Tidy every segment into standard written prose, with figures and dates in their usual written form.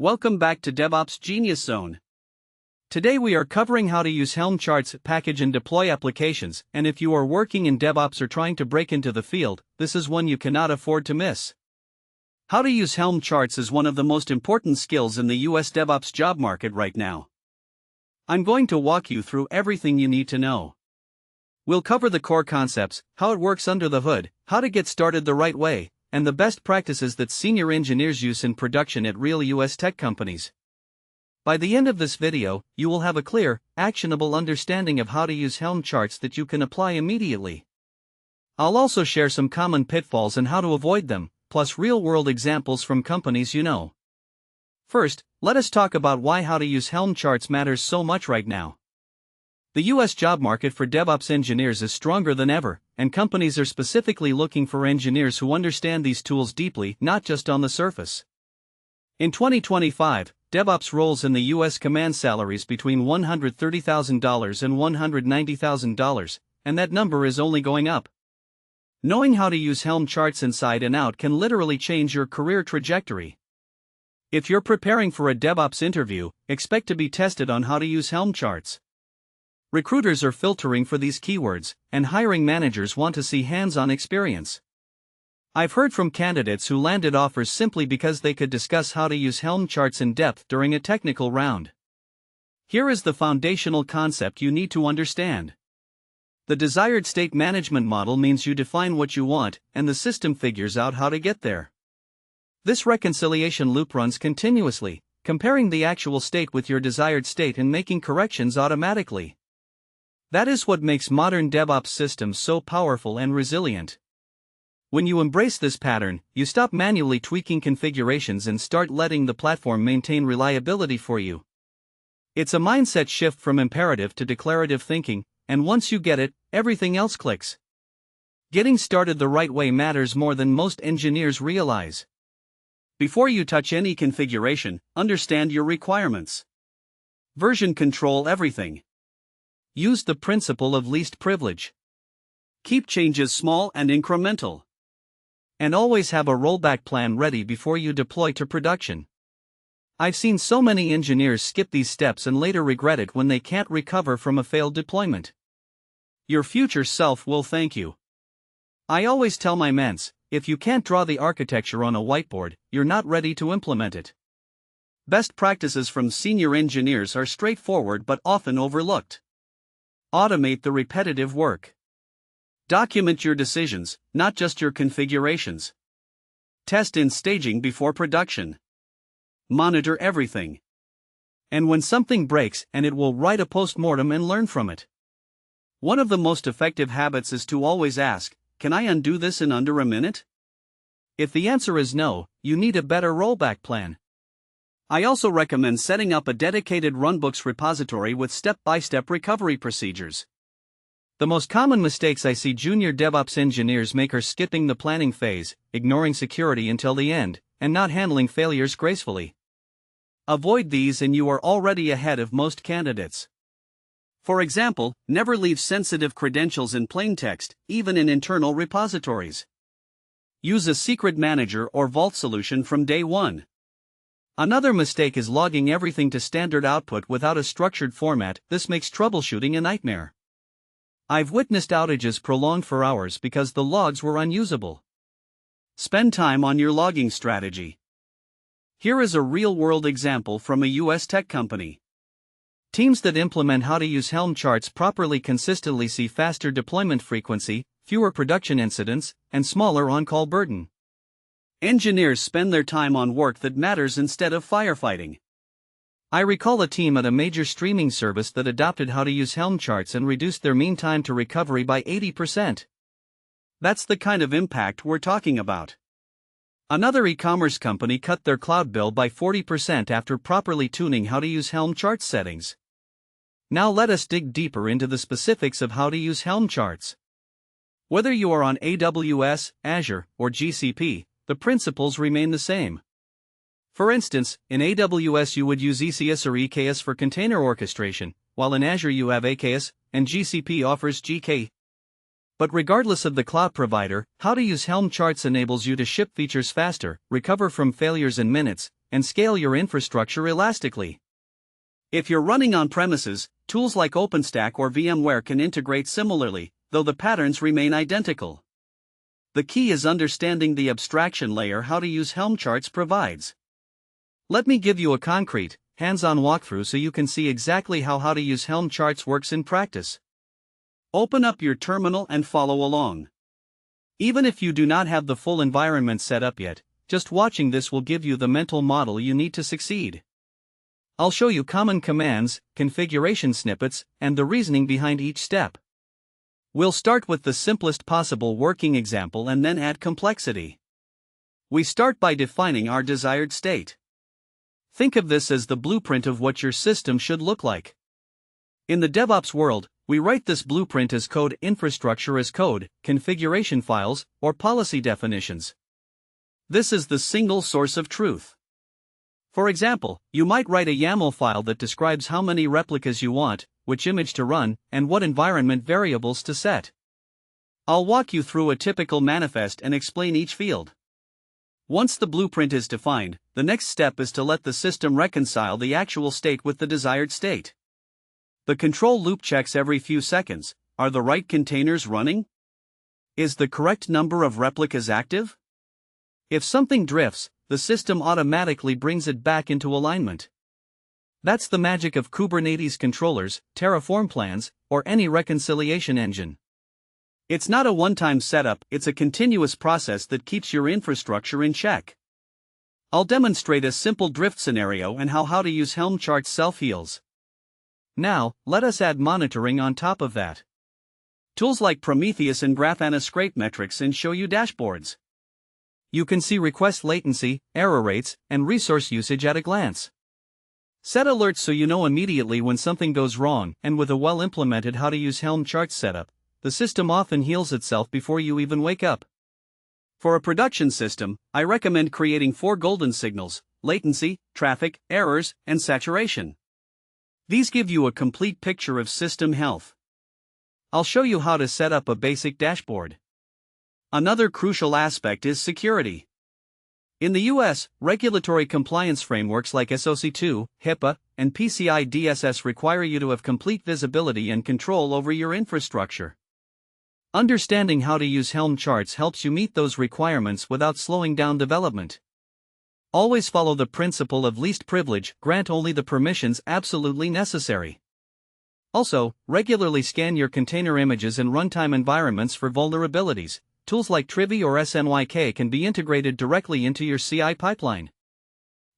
Welcome back to DevOps Genius Zone. Today we are covering how to use Helm charts, package and deploy applications, and if you are working in DevOps or trying to break into the field, this is one you cannot afford to miss. How to use Helm charts is one of the most important skills in the US DevOps job market right now. I'm going to walk you through everything you need to know. We'll cover the core concepts, how it works under the hood, how to get started the right way, and the best practices that senior engineers use in production at real US tech companies. By the end of this video, you will have a clear, actionable understanding of how to use Helm charts that you can apply immediately. I'll also share some common pitfalls and how to avoid them, plus real-world examples from companies you know. First, let us talk about why how to use Helm charts matters so much right now. The US job market for DevOps engineers is stronger than ever, and companies are specifically looking for engineers who understand these tools deeply, not just on the surface. In 2025, DevOps roles in the US command salaries between $130,000 and $190,000, and that number is only going up. Knowing how to use Helm charts inside and out can literally change your career trajectory. If you're preparing for a DevOps interview, expect to be tested on how to use Helm charts. Recruiters are filtering for these keywords, and hiring managers want to see hands-on experience. I've heard from candidates who landed offers simply because they could discuss how to use Helm charts in depth during a technical round. Here is the foundational concept you need to understand. The desired state management model means you define what you want, and the system figures out how to get there. This reconciliation loop runs continuously, comparing the actual state with your desired state and making corrections automatically. That is what makes modern DevOps systems so powerful and resilient. When you embrace this pattern, you stop manually tweaking configurations and start letting the platform maintain reliability for you. It's a mindset shift from imperative to declarative thinking, and once you get it, everything else clicks. Getting started the right way matters more than most engineers realize. Before you touch any configuration, understand your requirements. Version control everything. Use the principle of least privilege. Keep changes small and incremental. And always have a rollback plan ready before you deploy to production. I've seen so many engineers skip these steps and later regret it when they can't recover from a failed deployment. Your future self will thank you. I always tell my ments, if you can't draw the architecture on a whiteboard, you're not ready to implement it. Best practices from senior engineers are straightforward but often overlooked. Automate the repetitive work. Document your decisions, not just your configurations. Test in staging before production. Monitor everything. And when something breaks, and it will write a postmortem and learn from it. One of the most effective habits is to always ask, can I undo this in under a minute? If the answer is no, you need a better rollback plan. I also recommend setting up a dedicated runbooks repository with step-by-step recovery procedures. The most common mistakes I see junior DevOps engineers make are skipping the planning phase, ignoring security until the end, and not handling failures gracefully. Avoid these and you are already ahead of most candidates. For example, never leave sensitive credentials in plain text, even in internal repositories. Use a secret manager or vault solution from day one. Another mistake is logging everything to standard output without a structured format. This makes troubleshooting a nightmare. I've witnessed outages prolonged for hours because the logs were unusable. Spend time on your logging strategy. Here is a real-world example from a US tech company. Teams that implement how to use Helm charts properly consistently see faster deployment frequency, fewer production incidents, and smaller on-call burden. Engineers spend their time on work that matters instead of firefighting. I recall a team at a major streaming service that adopted how to use Helm charts and reduced their mean time to recovery by 80%. That's the kind of impact we're talking about. Another e-commerce company cut their cloud bill by 40% after properly tuning how to use Helm chart settings. Now let us dig deeper into the specifics of how to use Helm charts. Whether you are on AWS, Azure, or GCP, the principles remain the same. For instance, in AWS you would use ECS or EKS for container orchestration, while in Azure you have AKS, and GCP offers GK. But regardless of the cloud provider, how to use Helm charts enables you to ship features faster, recover from failures in minutes, and scale your infrastructure elastically. If you're running on premises, tools like OpenStack or VMware can integrate similarly, though the patterns remain identical. The key is understanding the abstraction layer how to use Helm charts provides. Let me give you a concrete, hands-on walkthrough so you can see exactly how to use Helm charts works in practice. Open up your terminal and follow along. Even if you do not have the full environment set up yet, just watching this will give you the mental model you need to succeed. I'll show you common commands, configuration snippets, and the reasoning behind each step. We'll start with the simplest possible working example and then add complexity. We start by defining our desired state. Think of this as the blueprint of what your system should look like. In the DevOps world, we write this blueprint as code, infrastructure as code, configuration files, or policy definitions. This is the single source of truth. For example, you might write a YAML file that describes how many replicas you want, which image to run, and what environment variables to set. I'll walk you through a typical manifest and explain each field. Once the blueprint is defined, the next step is to let the system reconcile the actual state with the desired state. The control loop checks every few seconds. Are the right containers running? Is the correct number of replicas active? If something drifts, the system automatically brings it back into alignment. That's the magic of Kubernetes controllers, Terraform plans, or any reconciliation engine. It's not a one-time setup, it's a continuous process that keeps your infrastructure in check. I'll demonstrate a simple drift scenario and how to use Helm charts self-heals. Now, let us add monitoring on top of that. Tools like Prometheus and Grafana scrape metrics and show you dashboards. You can see request latency, error rates, and resource usage at a glance. Set alerts so you know immediately when something goes wrong, and with a well-implemented how to use Helm charts setup, the system often heals itself before you even wake up. For a production system, I recommend creating 4 golden signals: latency, traffic, errors, and saturation. These give you a complete picture of system health. I'll show you how to set up a basic dashboard. Another crucial aspect is security. In the US, regulatory compliance frameworks like SOC 2, HIPAA, and PCI DSS require you to have complete visibility and control over your infrastructure. Understanding how to use Helm charts helps you meet those requirements without slowing down development. Always follow the principle of least privilege, grant only the permissions absolutely necessary. Also, regularly scan your container images and runtime environments for vulnerabilities. Tools like Trivy or SNYK can be integrated directly into your CI pipeline.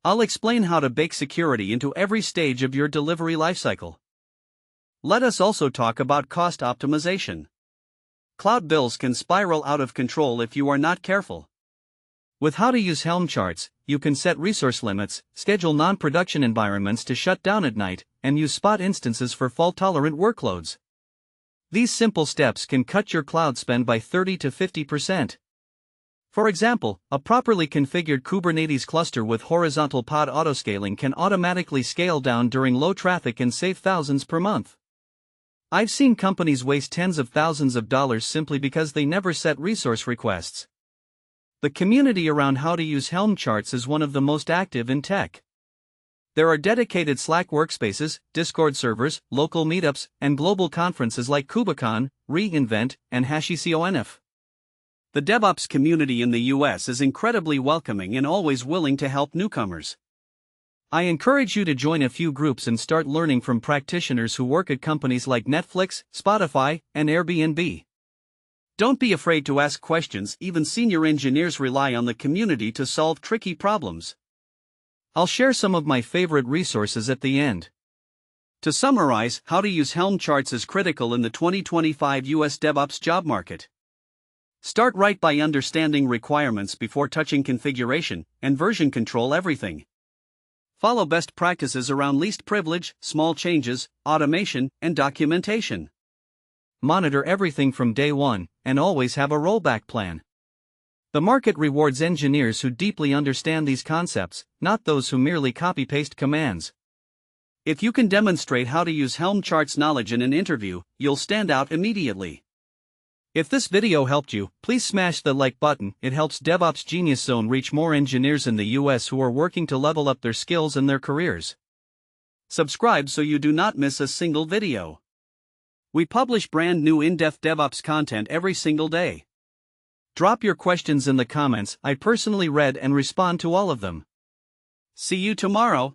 I'll explain how to bake security into every stage of your delivery lifecycle. Let us also talk about cost optimization. Cloud bills can spiral out of control if you are not careful. With how to use Helm charts, you can set resource limits, schedule non-production environments to shut down at night, and use spot instances for fault-tolerant workloads. These simple steps can cut your cloud spend by 30 to 50%. For example, a properly configured Kubernetes cluster with horizontal pod autoscaling can automatically scale down during low traffic and save thousands per month. I've seen companies waste tens of thousands of dollars simply because they never set resource requests. The community around how to use Helm charts is one of the most active in tech. There are dedicated Slack workspaces, Discord servers, local meetups, and global conferences like KubeCon, reInvent, and HashiConf. The DevOps community in the US is incredibly welcoming and always willing to help newcomers. I encourage you to join a few groups and start learning from practitioners who work at companies like Netflix, Spotify, and Airbnb. Don't be afraid to ask questions, even senior engineers rely on the community to solve tricky problems. I'll share some of my favorite resources at the end. To summarize, how to use Helm charts is critical in the 2025 US DevOps job market. Start right by understanding requirements before touching configuration and version control everything. Follow best practices around least privilege, small changes, automation, and documentation. Monitor everything from day one, and always have a rollback plan. The market rewards engineers who deeply understand these concepts, not those who merely copy-paste commands. If you can demonstrate how to use Helm charts knowledge in an interview, you'll stand out immediately. If this video helped you, please smash the like button. It helps DevOps Genius Zone reach more engineers in the US who are working to level up their skills and their careers. Subscribe so you do not miss a single video. We publish brand new in-depth DevOps content every single day. Drop your questions in the comments. I personally read and respond to all of them. See you tomorrow.